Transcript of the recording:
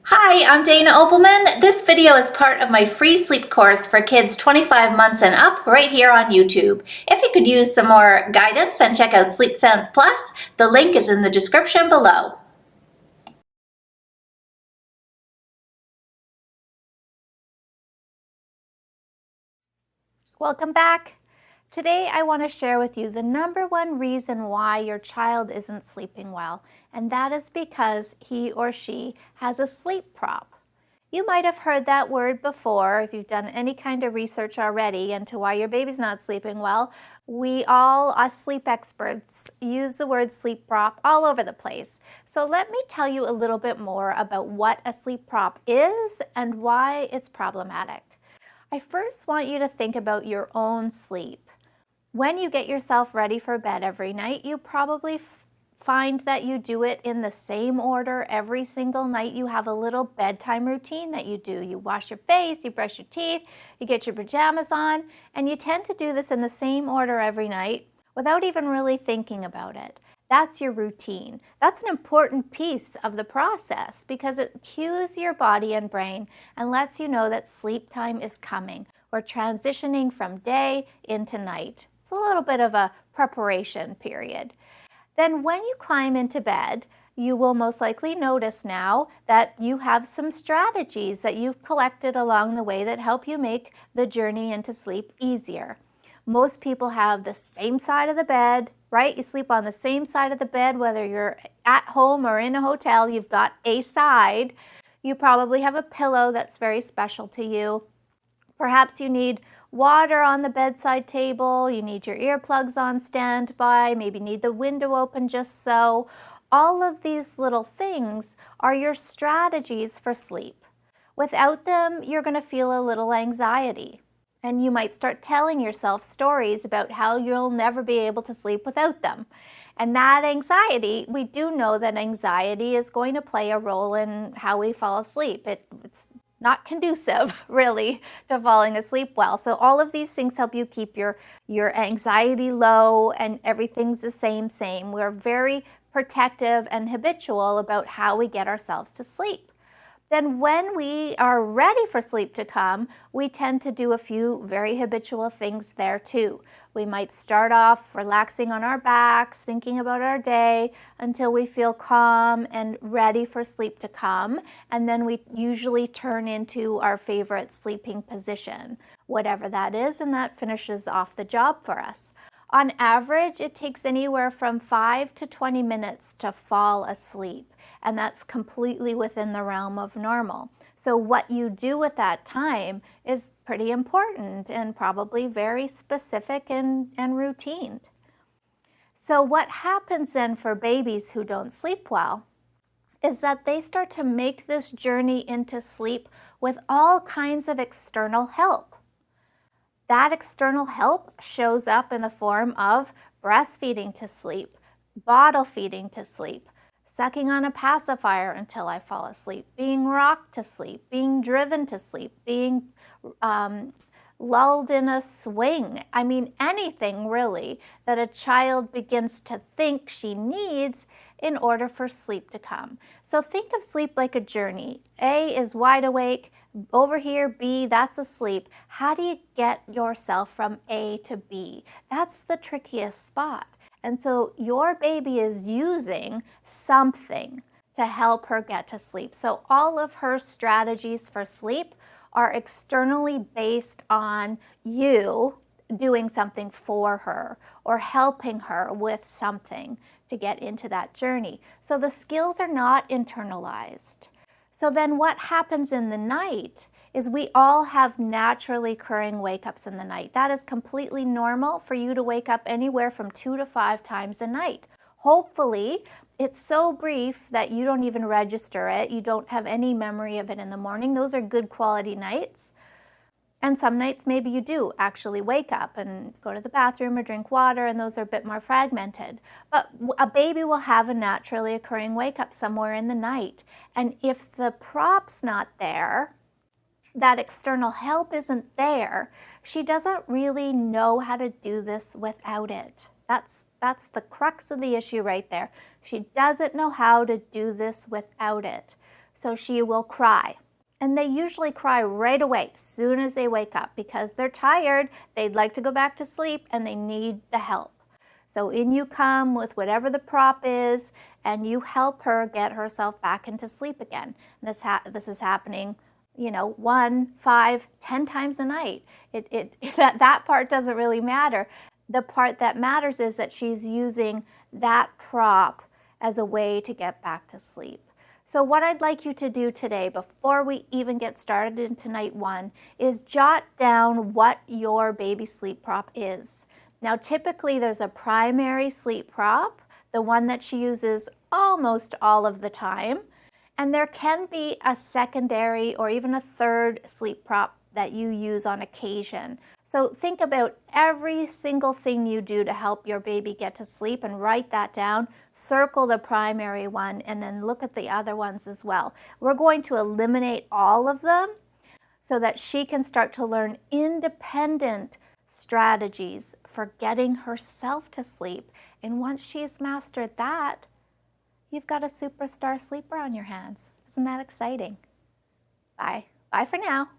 Hi, I'm Dana Obleman. This video is part of my free sleep course for kids 25 months and up right here on YouTube. If you could use some more guidance and check out Sleep Sounds Plus, the link is in the description below. Welcome back. Today I want to share with you the number one reason why your child isn't sleeping well, and that is because he or she has a sleep prop. You might have heard that word before if you've done any kind of research already into why your baby's not sleeping well. We all, us sleep experts, use the word sleep prop all over the place. So let me tell you a little bit more about what a sleep prop is and why it's problematic. I first want you to think about your own sleep. When you get yourself ready for bed every night, you probably find that you do it in the same order every single night. You have a little bedtime routine that you do. You wash your face, you brush your teeth, you get your pajamas on, and you tend to do this in the same order every night without even really thinking about it. That's your routine. That's an important piece of the process because it cues your body and brain and lets you know that sleep time is coming. We're transitioning from day into night. It's a little bit of a preparation period. Then when you climb into bed, you will most likely notice now that you have some strategies that you've collected along the way that help you make the journey into sleep easier. Most people have the same side of the bed, right? You sleep on the same side of the bed, whether you're at home or in a hotel, you've got a side. You probably have a pillow that's very special to you. Perhaps you need water on the bedside table, you need your earplugs on standby, maybe need the window open just so. All of these little things are your strategies for sleep. Without them, you're going to feel a little anxiety. And you might start telling yourself stories about how you'll never be able to sleep without them. And that anxiety, we do know that anxiety is going to play a role in how we fall asleep. It's not conducive, really, to falling asleep well. So all of these things help you keep your anxiety low and everything's the same. We're very protective and habitual about how we get ourselves to sleep. Then when we are ready for sleep to come, we tend to do a few very habitual things there too. We might start off relaxing on our backs, thinking about our day until we feel calm and ready for sleep to come. And then we usually turn into our favorite sleeping position, whatever that is, and that finishes off the job for us. On average, it takes anywhere from 5 to 20 minutes to fall asleep, and that's completely within the realm of normal. So what you do with that time is pretty important and probably very specific and routine. So what happens then for babies who don't sleep well is that they start to make this journey into sleep with all kinds of external help. That external help shows up in the form of breastfeeding to sleep, bottle feeding to sleep, sucking on a pacifier until I fall asleep, being rocked to sleep, being driven to sleep, being lulled in a swing. I mean, anything really that a child begins to think she needs in order for sleep to come. So think of sleep like a journey. A is wide awake. Over here, B, that's asleep. How do you get yourself from A to B? That's the trickiest spot. And so your baby is using something to help her get to sleep. So all of her strategies for sleep are externally based on you doing something for her or helping her with something to get into that journey. So the skills are not internalized. So then what happens in the night is we all have naturally occurring wake-ups in the night. That is completely normal for you to wake up anywhere from 2 to 5 times a night. Hopefully, it's so brief that you don't even register it. You don't have any memory of it in the morning. Those are good quality nights. And some nights maybe you do actually wake up and go to the bathroom or drink water, and those are a bit more fragmented. But a baby will have a naturally occurring wake up somewhere in the night. And if the prop's not there, that external help isn't there, she doesn't really know how to do this without it. That's the crux of the issue right there. She doesn't know how to do this without it. So she will cry. And they usually cry right away as soon as they wake up because they're tired, they'd like to go back to sleep, and they need the help. So in you come with whatever the prop is, and you help her get herself back into sleep again. This is happening, 1, 5, 10 times a night. That part doesn't really matter. The part that matters is that she's using that prop as a way to get back to sleep. So what I'd like you to do today, before we even get started into night 1, is jot down what your baby sleep prop is. Now, typically there's a primary sleep prop, the one that she uses almost all of the time, and there can be a secondary or even a third sleep prop that you use on occasion. So think about every single thing you do to help your baby get to sleep and write that down, circle the primary one, and then look at the other ones as well. We're going to eliminate all of them so that she can start to learn independent strategies for getting herself to sleep. And once she's mastered that, you've got a superstar sleeper on your hands. Isn't that exciting? Bye. Bye for now.